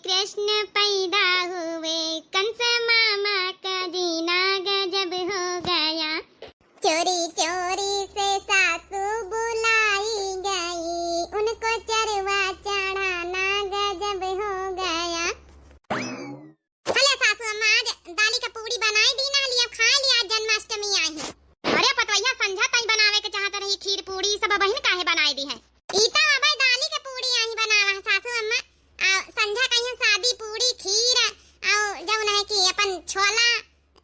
कृष्ण पैदा हुए, कंस मामा का जीना गजब हो गया। चोरी चोरी से सासू बुलाई गई, उनको चरवा चढ़ाना गजब हो गया। हले सासू अम्मा आज दाली का पूड़ी बनाई दी ना, लिया खा लिया, जन्माष्टमी आई है। अरे पतवैया संझा तई बनावे के चाहत रही, खीर पूड़ी सब बहिन काहे बनाई दी है। ईता अबे दाली के पूड़ी आई बनावा सासू अम्मा, संझा कहीं शादी पूड़ी खीर और जौन है कि अपन छोला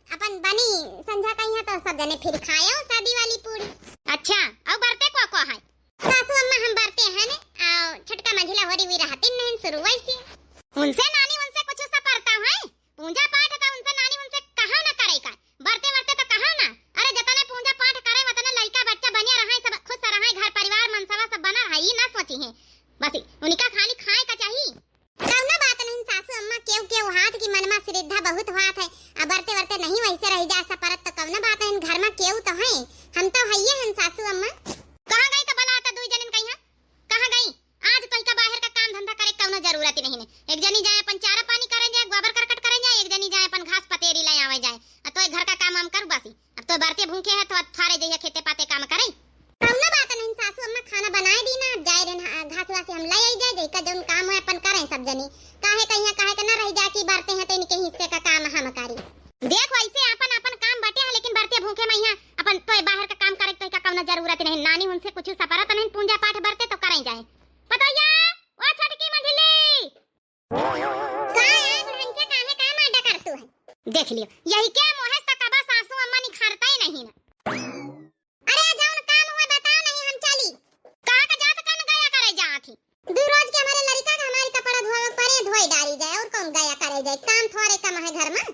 अपन बनी संझा कहीं तो सब जने फिर खायो शादी वाली पूड़ी। अच्छा और बरते को है सासू अम्मा? हम बरते हैं ने और छटका मंझिला होरी हुई रहती नहीं शुरू वैसे उनसे नानी उनसे कुछ सा पड़ता है पूजा पाठ तो उनसे नानी उनसे कहा ना करे का, बरते बरते तो कहा ना। अरे जतने पूजा पाठ करे वतने लड़का बच्चा बनिया रहे, सब खुश रहे, घर परिवार मनसवा सब बना रही ना सोची है, बस उनका खाली खाए का चाहिए। कौनो बात नहीं सासू अम्मा, केव हाथ की मनमा श्रद्धा बहुत बात है, अब बरते बरते नहीं वैसे रह जा सपरत तो कौनो बात है, घर में केव तो है, हम तो हइये हैं सासू अम्मा। कहां गई तो भला आता दुई जनिन कहिया कहां गई? आज तो का बाहर का काम धंधा करे कौनो जरूरत नहीं है, एक जनी जाए अपन चारा पानी करे जाए, गोबर करकट करे जाए, एक जनी जाए अपन घास पतेरी ले आवे जाए, तो घर का काम हम करू बसी। अब तो बरते भूखे है तो थारे जइया खेते पाते काम करे। कौनो बात नहीं सासू अम्मा, खाना बनाए दी ना, जाए रे घास वासी हम ले आई जाए, का जोन काम है अपन करें सब जनी, काहे कहिया काहे के ना रह जा कि बरते हैं तो इनके हिस्से का काम हम करी। देख वैसे अपन अपन काम बटे है, लेकिन बरते भूखे में यहाँ अपन तो बाहर का काम करे तो का कौनो जरूरत नहीं, नानी उनसे कुछ सपरत नहीं, पूजा पाठ बरते तो करें जाए। पतैया ओ छटकी मंझली का है बुढ़ंचे काहे का माडा करतू है, देख लियो यही क्या मोहे सकबा सासू अम्मा निखारता ही नहीं ना। अरे जौन काम हुआ बताओ, नहीं हम चली कहां का जात कन गया करे जाथी, दो रोज के हमारे लड़का का हमारे कपड़ा धोए पड़े धोई डाली जाए, और कौन गया करे जाए, काम थोड़े कम है घर में,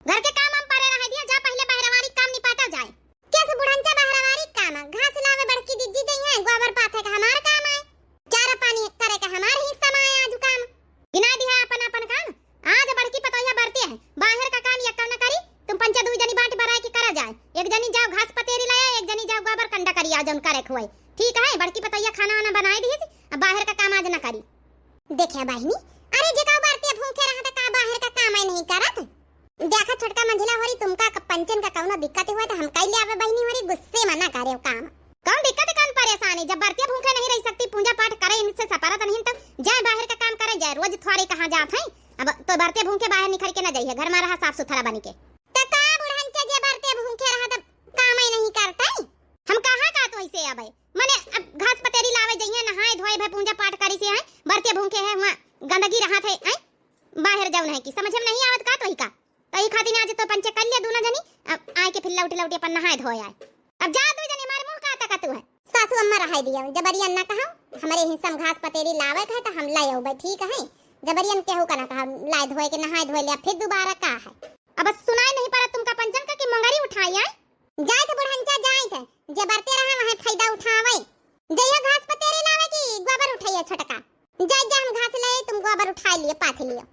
घर के काम हम परे रह दिया, जा पहले बहरवारी काम निपाटा जाए। कैसे बुढ़ंचा बहरवारी काम, घास लावे बड़की दीदी दी है, गोबर पाथे का हमार काम है, चारा पानी करे का हमार हिस्सा में है, आज काम गिना दिया अपन अपन काम। आज बड़की पतोया बरते है, बाहर का काम यक्का न करी, तुम पंचा दुई जनी बांट बराई की करा जाए, एक जनी जाओ घास पतेरी लाया, एक जनी जाओ गोबर कंडा करिया जौन करे खुआई, ठीक है? बड़की पतोया खाना वाना बनाई दी, अब बाहर का काम आज न करी। देखिया बहिनी, अरे जे का बरते भूखे रहा त का बाहर का काम नहीं करत, देखा छोटका मंझिला होरी तुमका पंचन का कौनो दिक्कत हुआ तो हम कई ले आवे बहिनी होरी, गुस्से में ना करे काम, कौन दिक्कत कौन परेशानी, जब बरते भूखे नहीं रह सकती पूजा पाठ करे इनसे सपरत नहीं तो जाए बाहर का काम करे जाए, रोज थोड़ी कहां जात है, अब तो बरते भूखे बाहर निकल के ना जाइए, घर में रहा साफ सुथरा बन के। त का बुढ़ंचे जे बरते भूखे रहा त काम ही नहीं करता, हम कहां का तो ऐसे आवे माने अब घास पतेरी लावे जाइए, नहाए धोए भाई पूजा पाठ करी से है, बरते भूखे है वहां गंदगी रहा थे है, बाहर जाऊ नहीं की समझ में नहीं आवत का, तो ही का तई खातिर आज तो पंचे कर लिया दोनों जनी, अब आए के फिर लौटी लौटी अपन नहाए धोए आए, अब जा दो जनी हमारे मुंह का तकतू है। सासू अम्मा रहाई दिया, जबरियन ना कहा हमारे हिस्सा में घास पतेरी लावे है तो हम लाए भाई, ठीक है? जबरियन केहू का ना कहा लाए धोए के नहाए धोए लिया, फिर दोबारा का है, अब सुनाई नहीं पड़ा तुमका पंचन का कि मंगरी उठाई है, जाए तो बुढ़ंचा जाए थे, जे बरते रहा वहां फायदा उठावे, जइयो घास पतेरी लावे की गोबर उठाइए छटका, जाए जा हम घास ले तुम गोबर उठा लिए पाथ लियो।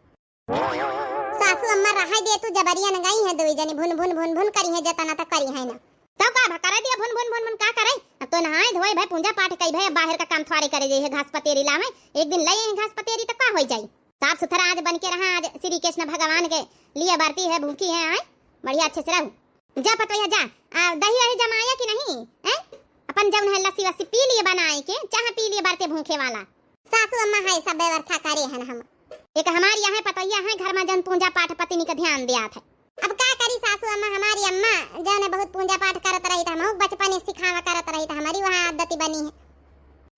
सासू अम्मा रहाई दे, तू जबरियन गई है दुई जनी भुन भुन भुन भुन करी है, जतना त करी है ना, तो का भकरा दिया भुन भुन भुन भुन का करे, अब तो नहाए धोए भाई पूजा पाठ कई भाई, बाहर का काम थोड़े करे जाइए, घास पतेरी लावे एक दिन ले घास पतेरी तो का हो जाई, साफ सुथरा आज बन के रहा, आज श्री कृष्ण भगवान के लिए बरती है भूखी है, आए बढ़िया अच्छे से रहू। जा पतोया जा, दही वही जमाया कि नहीं है, अपन जौन है लस्सी वस्सी पी लिए बनाए के, चाह पी लिए बरते भूखे वाला। सासू अम्मा है सब व्यवस्था करे है हम, एक हमारी यहाँ पतोया है घर में जन पूजा पाठ पत्नी का ध्यान दिया था, अब का करी सासू अम्मा, हमारी अम्मा जौन बहुत पूजा पाठ करत रही था, हम बचपन से सिखावा करत रही था, हमारी वहाँ आदत बनी है।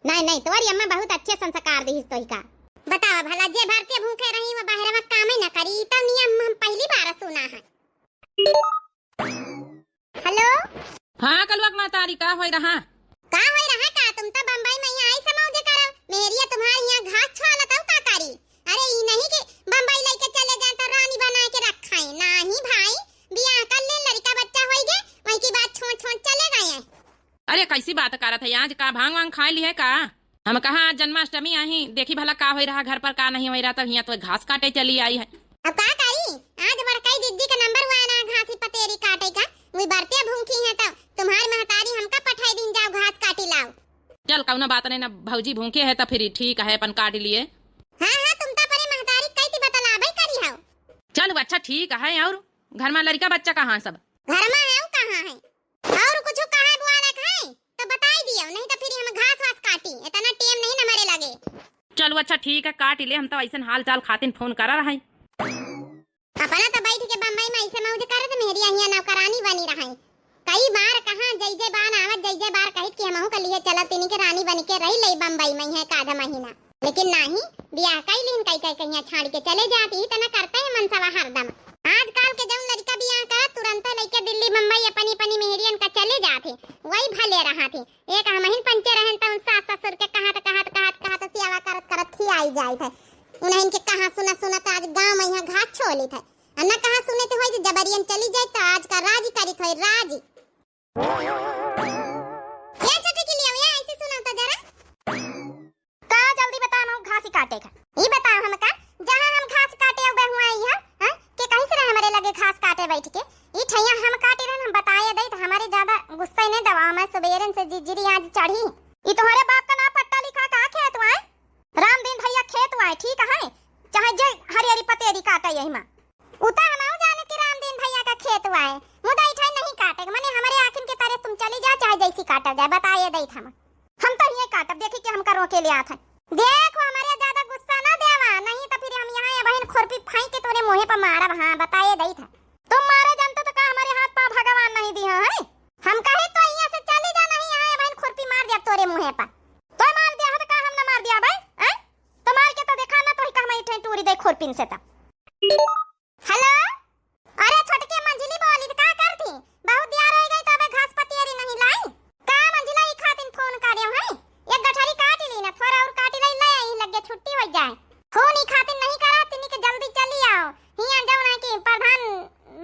नहीं नहीं तुम्हारी अम्मा बहुत अच्छे संस्कार दी तो का, बताओ भला जे भरते भूखे रही वो बाहर में काम ही न करी, तो नियम हम पहली बार सुना है। हेलो हाँ कलवक मातारी का होई रहा का तुम तो बम्बई में आई समझे करो, मेरी तुम्हारी यहाँ घास छोला तो का करी, अरे ये नहीं कि बम्बई लेके चले जाए तो रानी बना के रखाई, नहीं भाई बियाह कर ले लड़का बच्चा होई गे, वही की बात छोड़ छोड़ चले गए हैं। अरे कैसी बात करत है, आज का भांग वांग खा ली है का, हम कहा आज जन्माष्टमी आई, देखी भला का हो रहा घर पर का नहीं हो रहा, तब यहाँ तो घास काटे चली आई है। अब का करी, आज बड़काई दीदी का नंबर हुआ ना घासी पतेरी काटे का, वही बरते भूखी है तो तुम्हारी महतारी हमका पठाई दिन जाओ घास काटी लाओ। चल कौनो बात नहीं ना, भौजी भूखे है तो फिर ठीक है अपन काट लिए। हाँ हाँ तुम तो परे महतारी कई थी बता चल अच्छा ठीक है। और घर में लड़का बच्चा कहाँ सब? घर में है कहाँ है? और कुछ कहा है बुआ लग है तो बताई दियो, नहीं तो फिर हम घास वास काटी, इतना टाइम नहीं न मरे लगे। चलो अच्छा ठीक है काट ले, हम तो ऐसा हाल चाल खातिन फोन करा रहे। अपना तो बैठ के बम्बई में ऐसे मौज करत मेरी अहिया नौकरानी बनी रहे। कई बार कहां जय बार आवत जय बार कहित कि हमहू कलिए चलत तिनी के रानी बन के रही लई बम्बई में है का आधा महीना, लेकिन नहीं बियाह कई लिन कई कई कहिया छाड़ के चले जाती ही तना करते हैं मनसवा हरदम। आजकल के जौन लड़का बियाह कर तुरंत लेके दिल्ली बम्बई अपनी अपनी मेहरियन का चले जाते, वही भले रहा थे। एक हमहिन पंचे रहन त सास ससुर के कहत सियावा करत करत ही आई जाई थे। उन्हें के कहां सुनत आज गांव में यहां घास छोली थे, अन्ना कहां सुने थे होई जबरियन चली जाए तो आज का राजी करी थे राजी। ये चटे के लिए ये ऐसे सुनाओ तो जरा का जल्दी बता हम घास काटे का ई बताओ हमका जहां हम घास काटे अब हुआ है हां के कहीं से हमारे लगे घास काटे बैठ के ई ठैया हम काटे रहन हम बताया दे तो हमारे ज्यादा गुस्सा नहीं दवा मैं सुबेरन से जिजरी आज चढ़ी। ई तुम्हारे बाप का नाम पट्टा लिखा का खेत हुआ है रामदीन भैया खेत हुआ है ठीक है, चाहे जे हरियरी पतेरी काटे यही में उता हम जाने कि रामदीन भैया का खेत हुआ है मुदा इठा नहीं काटे माने हमारे आखिन के तरह तुम चली जा चाहे जैसी काटा जाए बताइए दे हम तो ये काटब देखी कि हम करो के लिए आथे। देखो हमारे ज्यादा गुस्सा ना देवा नहीं तो फिर हम यहां बहन खुरपी फाई के तोरे मुंह पे मारब। हां बताइए दई था तुम मारे जानते तो का हमारे हाथ पांव भगवान नहीं दिया है हम कहे तो यहां से चली जा नहीं यहां बहन खुरपी मार दिया तोरे मुंह पे तो मार दिया तो का हम ना मार दिया भाई हैं तो मार के तो देखा ना तो ही का मैं टूरी दे खुरपीन से ता। हेलो अरे छोटके मंजिली बोली तो का करती बहुत दिया रह गई तो अब घास पतियरी नहीं लाई का मंजिला ई खातिन फोन करियो है एक गठरी काट ली ना थोड़ा और काट ले ले आई लगे छुट्टी हो जाए फोन ई खातिन नहीं करा तिनी के जल्दी चली आओ हिया जाऊ ना कि प्रधान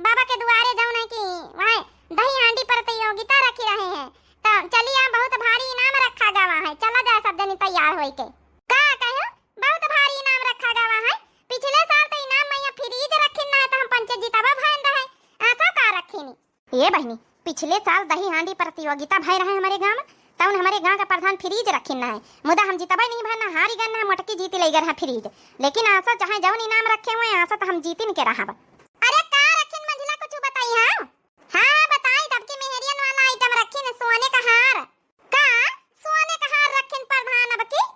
बाबा के दुआरे जाऊ ना कि वहां दही हांडी पर प्रतियोगिता रखी रहे हैं तो चली आ बहुत भारी इनाम रखा गवा है चला जा सब जन तैयार होई के का कहो बहुत भारी इनाम रखा गवा है पिछले साल तो इनाम में फ्रीज रखिन ना तो हम पंच जीताबा भैन रहे ऐसा का रखिनी ये बहनी पिछले साल दही हांडी प्रतियोगिता भय रहे हमारे गांव में तब हमारे गांव का प्रधान फ्रीज रखिन ना है मुदा हम जीतबा नहीं भरना हारी गन ना मटकी जीत ले गए फ्रीज लेकिन आशा चाहे जौन इनाम रखे हुए आशा तो हम जीतिन के रहा। अरे का रखिन मंजिला कुछ बताई हां बताई तब के मेहरियन वाला आइटम रखिन सोने का हार का सोने का हार रखिन प्रधान अब की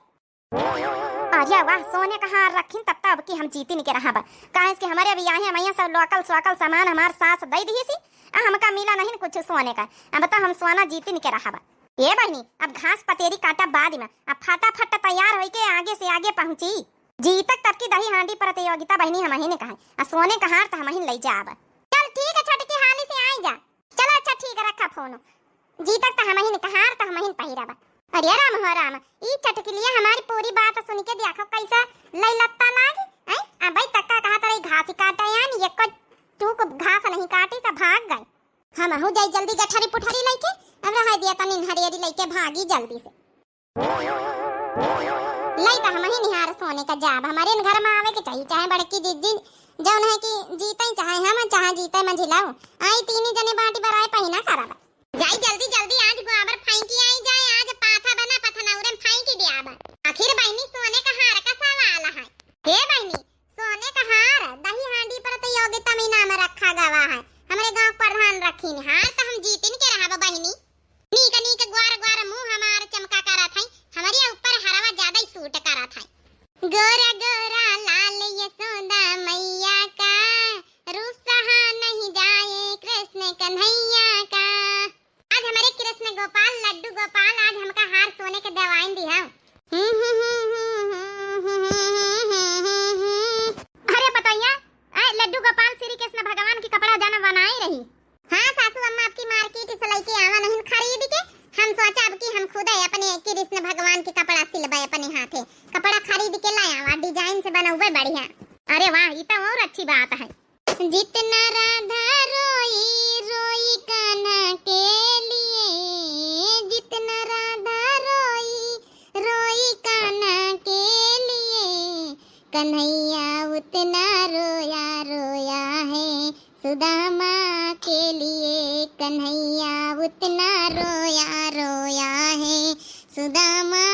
अरे वाह सोने का हार रखिन तब की हम जीतिन के रहा काहे कि हमारे अभी यहाँ मैया सब लोकल स्वाकल सामान हमार सास दे दी सी हमका मिला नहीं कुछ सोने का अब तो हम सोना जीतिन के रहा। ये बहनी अब घास पतेरी काटा बाद में अब फटाफट तैयार होके आगे से आगे पहुंची जीतक तब की दही हांडी प्रतियोगिता बहनी हम ही ने कहा सोने का हार तो हम ही ले जाब। चल ठीक है छोटकी हाली से आई जा चलो अच्छा ठीक है रखा फोन जीतक तो हम ही ने कहा हार तो हम ही पहिराबा। अरे राम हो राम ई चटकी लिए हमारी पूरी बात सुन के देखो कैसा लई लत्ता लागी हैं अब भाई तक्का कहा तरे घास काटा यानी ये को तू को घास नहीं काटी सब भाग गए हम हो जाई जल्दी गठरी पुठरी लेके अब रह दिया तनी हरियरी लेके भागी जल्दी से लई तो हम ही निहार सोने का जाब हमारे घर में आवे के चाहिए चाहे बड़की जिद्दी जौन है कि जीते चाहे हम चाहे जीते मंझिलाओ आई तीन जने बाटी बराए पहिना कराबा जाई जल्दी जल्दी आज गोबर फांकी आई जाए आज पाथा बना पथनौरन फांकी दियाबा। आखिर बहनी सोने का हार का सवाल है हे बहनी सोने का हार दही हांडी प्रतियोगिता में नाम रखा गवा है हमारे गांव प्रधान रखीन हार तो हम जीतिन के रहा बहनी नीक नीक ग्वार ग्वार मुंह हमार चमका करा था हमारे ऊपर हरवा ज्यादा ही सूट करा था गोरा गोरा लाल यशोदा मैया का रूप सहा नहीं जाए कृष्ण कन्हैया का आज हमारे कृष्ण गोपाल लड्डू गोपाल आज हमका हार सोने के दवाइन दी है। अरे बताइए लड्डू गोपाल श्री कृष्ण भगवान की कपड़ा जाना बनाई रही। हाँ सासू अम्मा आपकी मार्केट से लेके आवा नहीं खरीद के हम सोचा अब कि हम खुद ही अपने कृष्ण भगवान के कपड़ा सिलबे अपने हाथे कपड़ा खरीद के लाया आवा डिजाइन से बनौबे बढ़िया। अरे वाह ये तो और अच्छी बात है। जितना राधा रोई रोई कान्हा के लिए जितना राधा रोई रोई कान्हा के लिए कन्हैया उतना रोया रोया है सुदामा के लिए कन्हैया उतना रोया रोया है सुदामा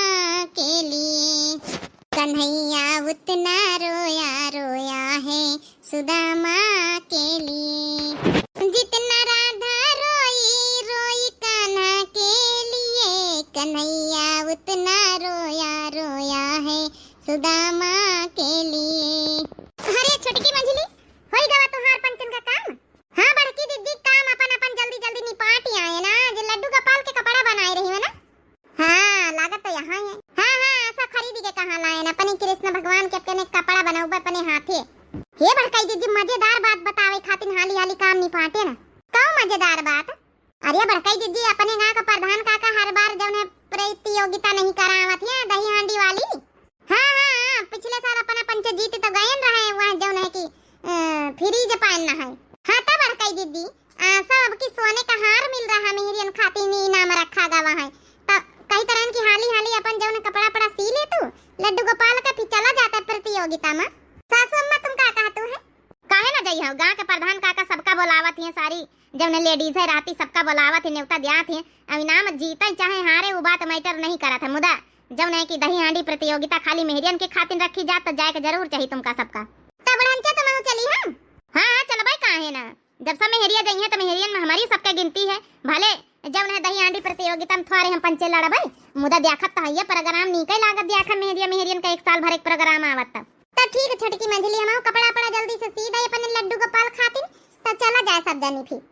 के लिए कन्हैया उतना रोया रोया है सुदामा के लिए, जितना राधा रोई रोई कान्हा के लिए, कन्हैया उतना रोया रोया है सुदामा के लिए। अरे छोटकी मंझली होई गवा तुहार पंचन का काम? हाँ बड़की दीदी काम अपन अपन जल्दी जल्दी निपाट आए ना, जो लड्डू गोपाल के कपड़ा बनाए रही है ना। हाँ लागत तो यहाँ है। हाँ हाँ ऐसा खरीद के कहाँ लाए ना, अपने कृष्ण भगवान के अपने कपड़ा बनाऊ अपने हाथे। ये बड़काई दीदी मजेदार बात बतावे खातिर हाली हाली काम निपाटे ना। कौन मजेदार बात? अरे बड़काई दीदी अपने गांव का प्रधान काका हर बार जब है प्रतियोगिता नहीं करावत है दही हांडी वाली। हाँ हाँ पिछले साल अपना पंच जीत तो गए रहे वहाँ जो है कि फ्रीज पहनना है। हाँ तब बड़काई दीदी सब की सोने का हार मिल रहा मेहरियन खातिर इनाम रखा गवा है। कई तरह की हाली हाली अपन जो कपड़ा पड़ा सी ले तू लड्डू गोपाल का फिर चला जाता है प्रतियोगिता में। सासू अम्मा तुम का कहतू है? काहे ना जाई हो, गांव के प्रधान काका सबका बुलावत है, सारी जब ने लेडीज है राती सबका बुलावत है, न्योता दियात है। अब इनाम जीते चाहे हारे वो बात मैटर नहीं करत है, मुदा जब ने की दही हांडी प्रतियोगिता खाली मेहरियन के खातिर रखी जात तो जाए के जरूर चाहिए तुमका सबका। तब बढ़ंचा तो मैं चली हम। हाँ चलबे काहे ना, जब सब मेहरिया जाइए तो मेहरियन में हमारी सबके गिनती है। भले जब ने दही हांडी प्रतियोगिता में थोड़े हम पंचे लड़बे, मुदा देखत तो है प्रोग्राम निकल लागत देखा मेहरिया मेहरियन का एक साल भर एक प्रोग्राम आवत तो ठीक है। छोटकी मंझली हम कपड़ा पड़ा जल्दी से सी दे अपने लड्डू गोपाल खातिर तो चला जाए सब जनी फिर।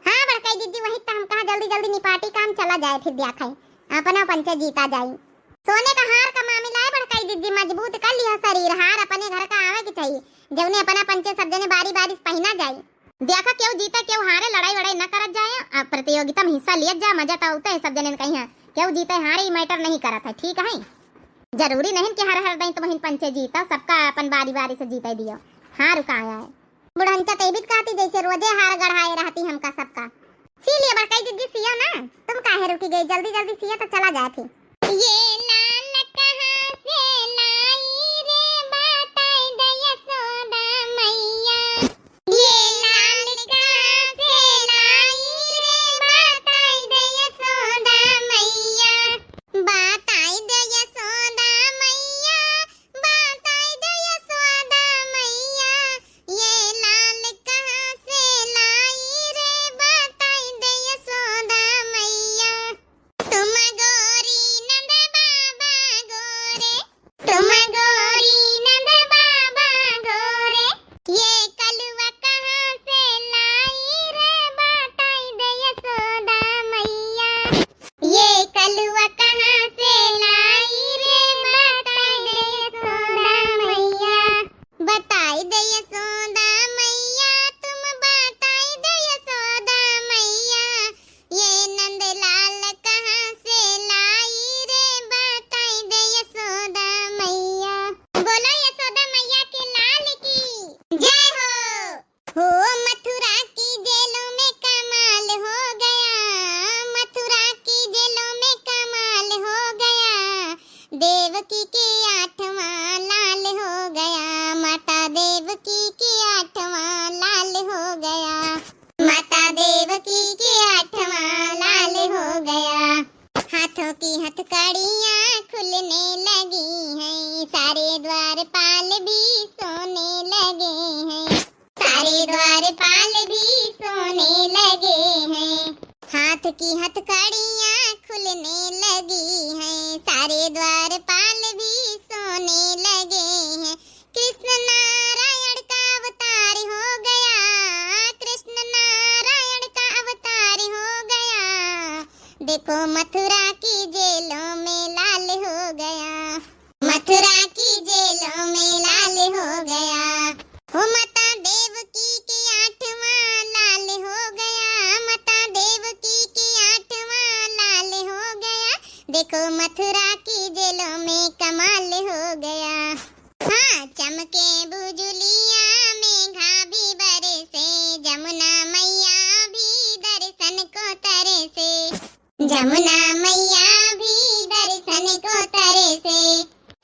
हाँ बड़काई दीदी वही तो हम कहा जल्दी जल्दी निपाटी काम चला जाए फिर देखा अपना पंचे जीता जाए। सोने का हार का मामला है बड़काई दीदी, मजबूत कर लिया शरीर, हार अपने घर का आवे के चाहिए, जब ने अपना पंचे सब जने बारी बारी पहना जाए। देखा क्यों जीता क्यों हारे लड़ाई वड़ाई न करत जाए, अब प्रतियोगिता में हिस्सा लिया जा मजा तो आता है सब जने कहीं है, क्यों जीते हारे मैटर नहीं करत है। ठीक है जरूरी नहीं कि हर हर दई तो वहीं पंचे जीता, सबका अपन बारी बारी से जीते दियो। हार का आया है बुढ़ंचा तेबित कहती जैसे रोजे हार गढ़ाए रहती हमका सबका। सी लिए बड़काई दीदी सिया ना, तुम काहे रुकी गई, जल्दी जल्दी सिया तो चला जाए फिर। ये लाल कहां से लाई रे बताई दे यशोदा मैया, ये लाल कहां से लाई रे बताई दे यशोदा मैया, बताई दे यशोदा मैया, बताई दे यशोदा मैया, ये लाल कहां से लाई रे बताई दे यशोदा मैया। तुम गोरी नंद बाबा गोरे, तुम गोरी नंद बाबा गोरे, ये कलुआ कहां से लाई रे बताई दे यशोदा मैया, ये कलुआ कहां से लाई रे बताई दे यशोदा मैया, बताई दे यशोदा मैया, तुम बताई दे यशोदा मैया, ये नंदलाल कहां से लाई रे बताई दे यशोदा मैया। बोलो यशोदा मैया के लाल की जय हो मथुरा की जेलों में कमाल हो गया, मथुरा की जेलों में कमाल हो गया, देवकी के 8वां लाल हो गया, माता देवकी के 8वां लाल हो गया, माता देवकी के 8वां लाल हो गया। हाथों की हथकड़ियां खुलने लगी हैं, सारे द्वारपाल भी सोने लगे हैं, सारे द्वारपाल भी सोने लगे हैं। हाथ की हथकड़ियां खुलने लगी हैं, सारे द्वारपाल भी सोने लगे हैं। कृष्ण नारायण का अवतार हो गया, कृष्ण नारायण का अवतार हो गया, देखो मथुरा की जेलों में लाल हो गया, मथुरा की जेलों में लाल हो गया। हो माता देवकी के 8वां लाल हो गया, माता देवकी के 8वां लाल हो गया, देखो मथुरा की जेलों में कमाल हो गया। हाँ चमके बुजुलिया मेघा भी बरसे, जमुना मैया भी दर्शन को तरसे, जमुना मैया भी दर्शन को तरसे,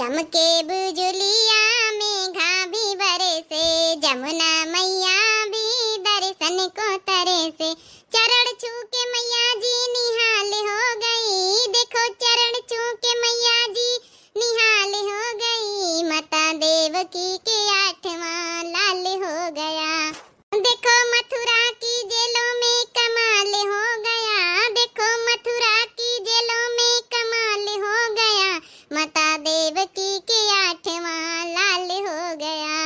चमके बुजुलिया मेघा भी बरसे, जमुना मैया भी दर्शन को तरसे, चरण छू के मैया जी निहाल हो गई, देखो चरण छू के मैया जी निहाल हो गई, देवकी के आठवां लाल हो गया। देखो मथुरा की जेलों में कमाल हो गया, देखो मथुरा की जेलों में कमाल हो गया, माता देवकी के आठवां लाल हो गया,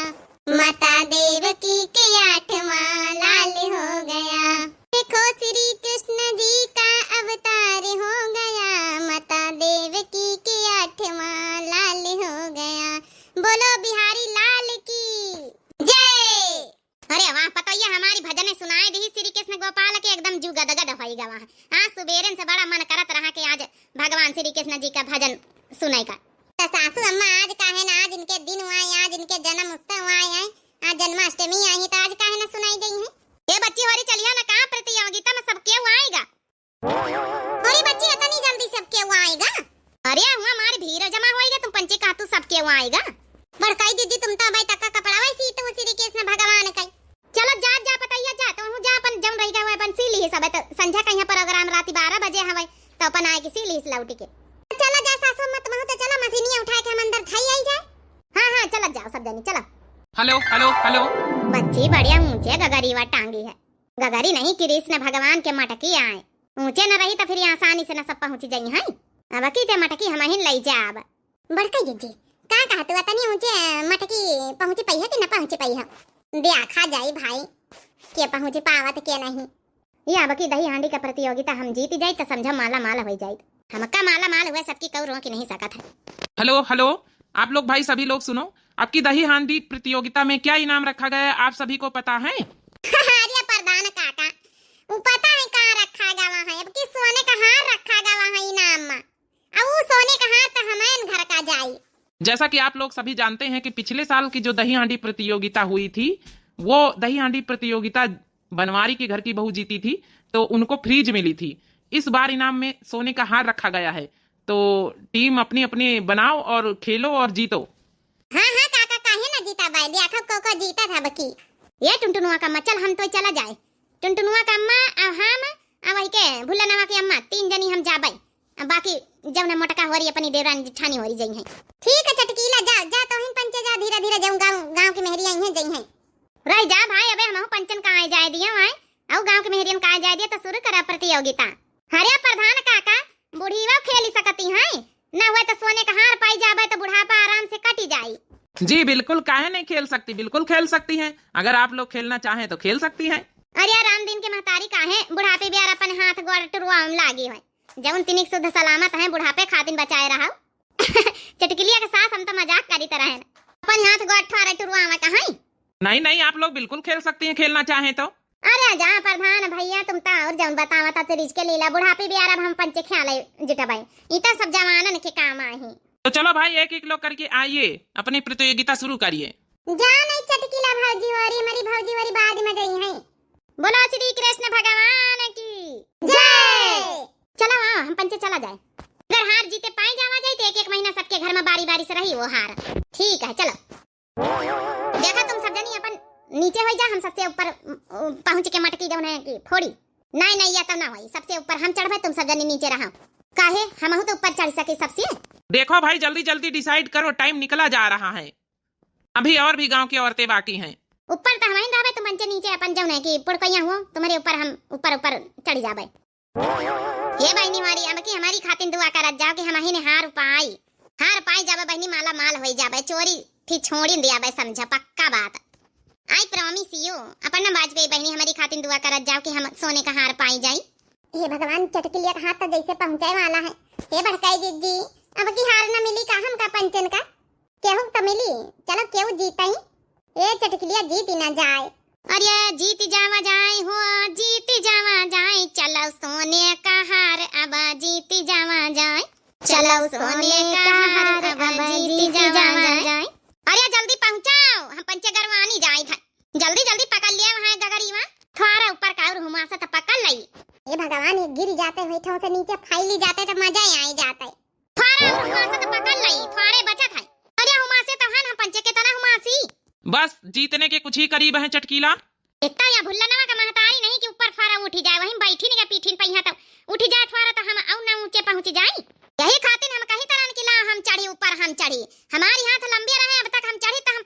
माता देवकी के आठवां लाल हो गया। देखो श्री कृष्ण जी का अवतार हो गया, माता देवकी के आठवां लाल हो गया। बोलो बिहारी लाल की जय। अरे वाह पतैया हमारी भजन सुनाए दी श्री कृष्ण गोपाल के एकदम जू गदगद होई गवा। आज सुबेरन से बड़ा मन करत रहा कि आज भगवान श्री कृष्ण जी का भजन सुनाई का। तो सासू अम्मा आज काहे ना आज इनके दिन आए, आज इनके जन्म उत्सव आए हैं, आज जन्माष्टमी आई तो आज काहे ना सुनाई गई है। ये बच्ची हमारी चलिए ना कहाँ प्रतियोगिता में सब क्यों आएगा। अरे बच्ची इतनी जल्दी सब क्यों आएगा। अरे हुआ हमारी भीड़ जमा होएगा तुम पंचे का तू सब क्यों आएगा। बड़काई दीदी तुम तो भाई तक्का कपड़ा वैसी तो श्री कृष्ण भगवान का। चलो जा जा पतैया जा तो हूं जा अपन जम रही हुए अपन सीली है सब तो संध्या का यहाँ प्रोग्राम रात 12 बजे हवे तो अपन आए की सीली इस लौटी के। चला जा सासू मत महू तो चला मशीनिया उठा के हम अंदर खाई आई जाए। हां चला जाओ सब जनी चलो। Hello hello hello. बच्ची बढ़िया ऊंचे गगरी वा टांगी है, गगरी नहीं कृष्ण भगवान के मटकी आए। ऊंचे न रही तो फिर आसानी से न सब पहुंच जाई है। अब की ते मटकी हम ही लई जाब। बड़का जी का कहत तू तनी ऊंचे मटकी पहुंच पई है कि न पहुंच पई है। देखा जाई भाई के पहुंच पावत के नहीं। ये अब की दही हांडी का प्रतियोगिता हम जीत जाई तो समझो माला माल हो जाई। हमका माला माल हुए सबकी कौरों की नहीं सकत है। हेलो हेलो आप लोग भाई सभी लोग सुनो, आपकी दही हांडी प्रतियोगिता में क्या इनाम रखा गया है आप सभी को पता है। अरे प्रधान काका वो पता है कहाँ रखा गया है। अब की सोने का हार रखा गया है इनाम में। अब वो सोने का हार तो हमारे घर का जाई। जैसा कि आप लोग सभी जानते हैं कि पिछले साल की जो दही हांडी प्रतियोगिता हुई थी वो दही हांडी प्रतियोगिता बनवारी के घर की बहू जीती थी तो उनको फ्रीज मिली थी। इस बार इनाम में सोने का हार रखा गया है तो टीम अपनी अपनी बनाओ और खेलो और जीतो। हाँ काका काहे ना जीता भाई देखो को जीता था बकी। ये टुनटुनुआ का मचल हम तो चला जाए। टुनटुनुआ का अम्मा और हम अब वही के भुल्लनवा की अम्मा 3 जनी हम जाबे। अब बाकी जब न मोटका हो रही अपनी देवरानी जेठानी हो रही जई है। ठीक है चटकीला जा तो हिन पंचे जा धीरे धीरे जाऊं गांव की मेहरी आई है जई है। रह जा भाई अबे हम पंचन का आए जाए दिया है और गांव के मेहरियन का आए जाए दिया तो शुरू करा प्रतियोगिता। हरे प्रधान काका बुढ़ीवा खेल सकती है ना हुए तो सोने का हार पाई जाबे तो बुढ़ापा आराम से कटी जाई। जी बिल्कुल काहे नहीं खेल सकती, बिल्कुल खेल सकती हैं। अगर आप लोग खेलना चाहें तो खेल सकती हैं। अरे राम दिन के महतारी काहे बुढ़ापे भी अपन हाथ गोड़ टुरुआ लागी है जौन तिनिक शुद्ध सलामत है बुढ़ापे खातिन बचाए रहा। चटकिलिया के साथ हम तो मजाक करी तरह है अपन हाथ गोड़ ठोरे टुरुआ में कहां। नहीं आप लोग बिल्कुल खेल सकती हैं खेलना चाहें तो। अरे जा प्रधान भैया तुम तो और जौन बतावा था तेरी के लीला बुढ़ापे भी आराम हम पंचे ख्याल जुटबाई ई तो सब जवानन के काम आई। तो चलो भाई एक एक लोग करके आइए अपनी प्रतियोगिता शुरू करिए। जा नहीं चटकीला भौजी वारी हमारी भौजी वारी बाद में गई है। बोलो श्री कृष्ण भगवान की जय। चलो हम पंचे चला जाए। अगर हार जीते पाए जावा जाए तो एक महीना सबके घर में बारी बारी से रही वो हार। ठीक है चलो। देखा तुम सब जनी अपन नीचे हो जा हम सबसे ऊपर पहुंच के मटकी जौन है की फोड़ी। नहीं ये तो ना होई सबसे ऊपर हम चढ़बे तुम सब जनी नीचे रहो काहे हम तो ऊपर चढ़ सके सबसे। देखो भाई जल्दी डिसाइड करो टाइम निकला जा रहा है। अभी और भी गांव की औरतें बाकी हैं। ऊपर तो हम ही रहबे तुम पंचे नीचे अपन जौन है की पुड़कैया हो तुम्हारे ऊपर हम ऊपर चढ़ जाबे। ये बहनी हमारी अब की हमारी खातिन दुआ करत जाओ कि हम ही ने हार पाई जाबे बहनी माला माल होई जाबे चोरी थी छोड़ी दिया बे समझा पक्का बात। आई प्रॉमिस यू अपन वाजपेयी बहनी हमारी खातिन दुआ करत जाओ कि हम सोने का हार पाई जाई। हे भगवान चटकिलिया का हाथ तो जैसे पहुंचाए वाला है। हे भड़काई जी अब की हार न मिली का हम का पंचन का केहू तो मिली। चलो केहू जीताई ए चटकिलिया जीत ही ना जाए। अरे जीत जावा जाए हो जीत जावा जाए चलो सोने का हार अब जीत जावा जाए चलो सोने का हार अब जीत जावा जाए। अरे जल्दी पहुंचाओ हम पंचे गरवानी जाए था। जल्दी पकड़ लिया वहां गगरीवा थोड़ा ऊपर का और हुमा से तो पकड़ लई। ये भगवान ये गिर जाते हुए ठों से नीचे फैली जाते तो मजा ही आ जाता है। थोड़ा हुमा से तो पकड़ लई थोड़े बचत है। अरे हुमा से तो हम पंचे के तना हुमासी बस जीतने के कुछ ही करीब है चटकीला। इतना या भुल्लनवा का महतारी नहीं कि ऊपर फारा उठी जाए वहीं बैठी नहीं पीठिन पहिया तो उठी जाए थोड़ा तो हम और ना ऊंचे पहुंच जाए। यही खातिर हम कहीं तरह की ला हम चढ़ी ऊपर हम चढ़ी हमारी हाथ लंबे रहे अब तक हम चढ़ी तो हम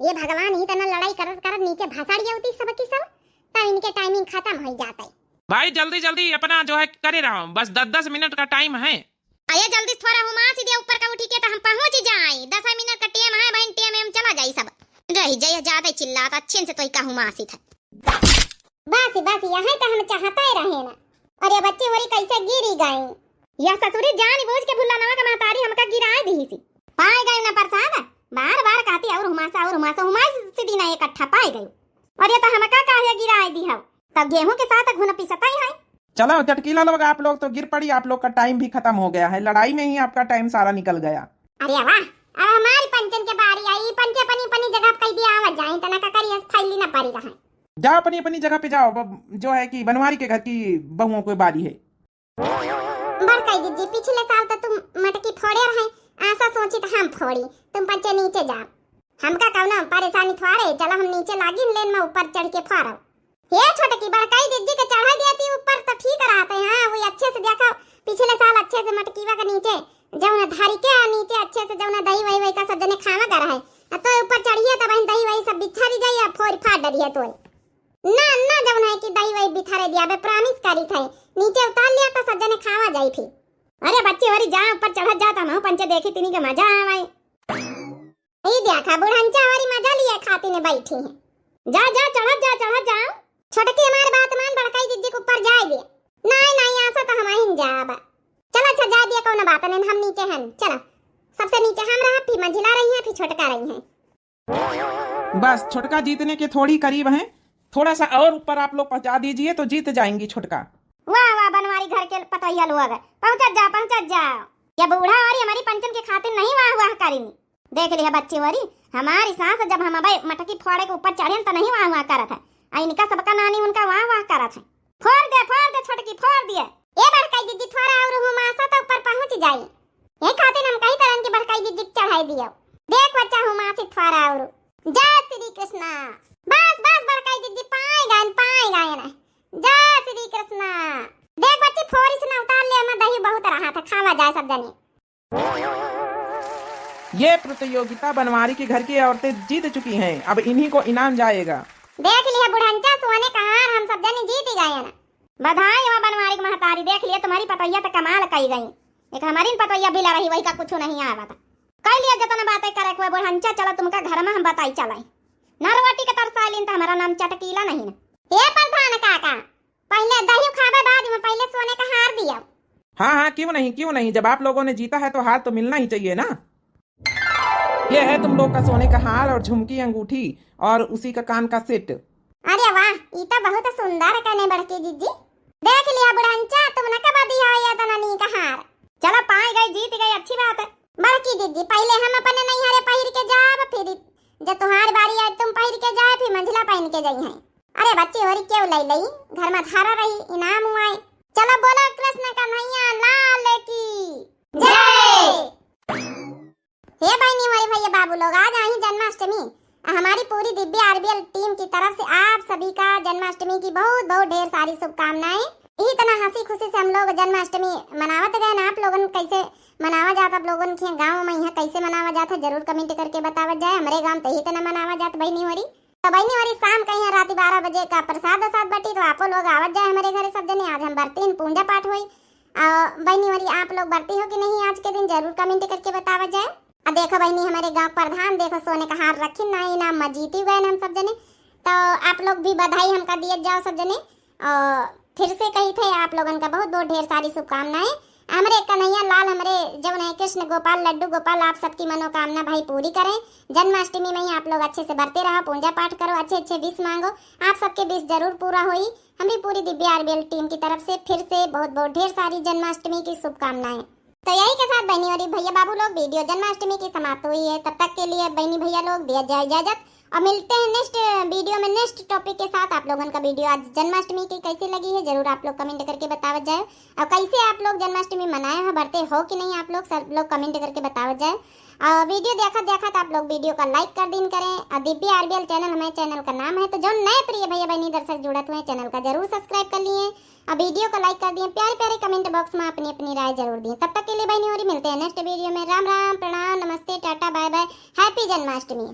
ये भगवान ही तना लड़ाई करत करत नीचे भसाड़ी होती सब की सब, तब इनके टाइमिंग खत्म हो जाता है। भाई जल्दी जल्दी अपना जो है करे रहा हूँ, बस 10-10 मिनट का टाइम है। आया जल्दी थोड़ा हुमा सीधे ऊपर का उठी के तो हम पहुंच जाए। 10 मिनट का टाइम है बहन, टाइम में चला जाए सब। रही जय ज्यादा चिल्लाता अच्छे से तो का हुमा सी था। बस यहाँ तो हम चाहता ही रहे ना। और ये बच्चे वरी कैसे गिरी गए, यह ससुरी जान बूझ के भुल्ला नवा का महतारी हमका गिराए दी सी। पाए गए ना प्रसाद, बार बार कहती और हुमासा सीधी ना इकट्ठा पाए गई। और ये तो हमका काहे गिराए दी है, तब गेहूं के साथ घुन पिसता ही है। चलो चटकीला लोग, आप लोग तो गिर पड़ी, आप लोग का टाइम भी खत्म हो गया है, लड़ाई में ही आपका टाइम सारा निकल गया। अरे वाह, अब हमारी पंचन के बारी आई, पंचे अपनी जगह कह दिया आवाज जाए तना का करिए फैली ना पड़ी रहा। जाओ अपनी अपनी जगह पे जाओ, जो है कि बनवारी के घर की बहुओं को बारी है। बड़काई दीदी पिछले साल तो तुम मटकी फोड़े रहे, ऐसा सोची तो हम फोड़ी, तुम पंचे नीचे जाओ। हमका कहना परेशानी थोड़े, चलो हम नीचे लागी लेन में ऊपर चढ़ के फोड़ो। ये छोटकी बड़काई दीदी के चढ़ा देती ऊपर तो ठीक रहते हैं। हाँ वही अच्छे से देखो, पिछले साल अच्छे से मटकीवा के नीचे जौना धारी के नीचे अच्छे से जौना दही वही का सब जने खावा कर रहा है, तो ऊपर चढ़िए तब दही वही सब बिछा दी गई, फोड़ फाड़ डरिए तो ना जौना है कि दही वही बिठारे दिया बे प्रॉमिस करी थे, नीचे उतार लिया तो सब जने खावा जाई थी। अरे बच्चे वरी जा ऊपर चढ़ जाता मैं पंचे देखी तिनी के मजा आवे। ई देखा बुढ़ंचा वाली मजा लिए खाती ने बैठी है। जा चढ़ जा छोटकी हमारी बात मान, बड़काई दीदी को ऊपर जाए दे। नहीं ऐसा तो हम ही जाब। चलो अच्छा जा दिया कौन बात नहीं, हम नीचे हैं। चलो सबसे नीचे हम रहा, फिर मंझिला रही है, फिर छोटका रही है। बस छोटका जीतने के थोड़ी करीब हैं, थोड़ा सा और ऊपर आप लोग पहुंचा दीजिए तो जीत जाएंगी छोटका। वाह बनवारी घर के पतैया लोग पहुंच जा। ये बूढ़ा और हमारी पंचन के खातिर नहीं वाह करेंगी। देख लिया बच्ची वरी, हमारी सास जब हम मटकी फोड़े के ऊपर चढ़े तो नहीं वाह करत है, इनका सबका नानी उनका वाह करत है। फोड़ दे छोटकी फोड़ दिए। ए बड़काई दीदी थोड़ा और हुमासा तो ऊपर पहुंच जाई, ये खातिर हम कई तरह की बड़काई दीदी चढ़ाई दियो। देख बच्चा हुमासी थोड़ा और। जय श्री कृष्णा। बस बड़काई दीदी पाए गए ना। जय श्री कृष्णा। देख बच्ची फोड़ी से ना उतार ले, मैं दही बहुत रहा था, खावा जाए सब जने। ये प्रतियोगिता बनवारी के घर की औरतें जीत चुकी हैं, अब इन्हीं को इनाम जाएगा। देख लिया बुढ़ंचा सोने का हार, हम सब जने जीत गए ना। बधाई हो बनवारी की महतारी, देख लिया तुम्हारी पतैया तो कमाल कही गई। एक हमारी पतैया भी ला रही, वही का कुछ नहीं आया था। कह लिया जतना बातें करे कोई बुढ़ंचा, चलो तुमका घर में हम बताई चलाई। नरवटी के तरसालीन तो हमारा नाम चटकीला नहीं ना। ये प्रधान काका पहले दही खावे बाद में पहले सोने का हार दिया। हाँ क्यों नहीं, जब आप लोगों ने जीता है तो हार तो मिलना ही चाहिए ना। ये है तुम लोग का सोने का हार और झुमकी अंगूठी और उसी का कान का सेट। अरे वाह, ये तो बहुत सुंदर कने बड़की दीदी। देख लिया बुढ़ंचा, तुम न कब दिया या तो ननी का हार। चलो पाए गई, जीत गई, अच्छी बात है। बड़की दीदी पहले हम अपने नहीं हारे पहिर के जाब, फिर जब तुम्हारी बारी आए तुम पहिर के जाए, फिर मंझला पहन के जाई है। अरे बच्ची होरी क्यों लई घर में धारा रही, इनाम हुआ। चलो बोलो कृष्ण कन्हैया लाल की जय। हे बहनी हमारे भैया बाबू लोग, आज आई जन्माष्टमी। हमारी पूरी दिव्य आरबीएल टीम की तरफ से आप सभी का जन्माष्टमी की बहुत ढेर सारी शुभकामनाएं। इसी तरह हंसी खुशी से हम लोग जन्माष्टमी मनावत गए ना। आप लोगन कैसे मनावा जाता, आप लोगन के गांव में यहाँ कैसे मनावा जाता जरूर कमेंट करके बतावत जाए। हमारे गांव तो ही तना मनावा जात बहनी होरी। तो बहनी होरी शाम कहीं रात 12 बजे का प्रसाद बटी, तो आप लोग आवत जाए हमारे घर सब जने। आज हम बरती पूजा पाठ हुई। बहनी होरी आप लोग बरती हो कि नहीं आज के दिन, जरूर कमेंट करके बतावत जाए। अब देखो बहनी हमारे गांव प्रधान देखो सोने का हार रखी ना, इनाम जीती गए हम सब जने। तो आप लोग भी बधाई हमका दिए जाओ सब जने। फिर से कही थे आप लोगन का बहुत ढेर सारी शुभकामनाएं। हमारे कन्हैया लाल, हमारे जवन है कृष्ण गोपाल लड्डू गोपाल, आप सबकी मनोकामना भाई पूरी करें। जन्माष्टमी में ही आप लोग अच्छे से बरते रहो, पूजा पाठ करो, अच्छे विश मांगो, आप सबके विश जरूर पूरा होई। हमारी पूरी दिव्य आरबीएल टीम की तरफ से फिर से बहुत ढेर सारी जन्माष्टमी की शुभकामनाएं। तो यही के साथ बहनी और भैया बाबू लोग वीडियो जन्माष्टमी की समाप्त हुई है। तब तक के लिए बहनी भैया लोग दिया जाए इजाजत, और मिलते हैं नेक्स्ट वीडियो में नेक्स्ट टॉपिक के साथ। आप लोगों का वीडियो आज जन्माष्टमी की कैसी लगी है जरूर आप लोग कमेंट करके बतावत जाए। और कैसे आप लोग जन्माष्टमी मनाए हो, बढ़ते हो कि नहीं, आप लोग सब लोग कमेंट करके बतावत जाए। और वीडियो देखा आप लोग वीडियो का लाइक कर दिन करें। और दिव्य आरबीएल चैनल हमारे चैनल का नाम है, तो जो नए प्रिय भैया बहनी दर्शक जुड़त हुए चैनल का जरूर सब्सक्राइब कर लिए और वीडियो को लाइक कर दिए। प्यारे कमेंट बॉक्स में अपनी राय जरूर दिए। तब तक के लिए बहनी और मिलते हैं नेक्स्ट वीडियो में। राम राम, प्रणाम, नमस्ते, ta-ta, bye bye, happy Janmashtami.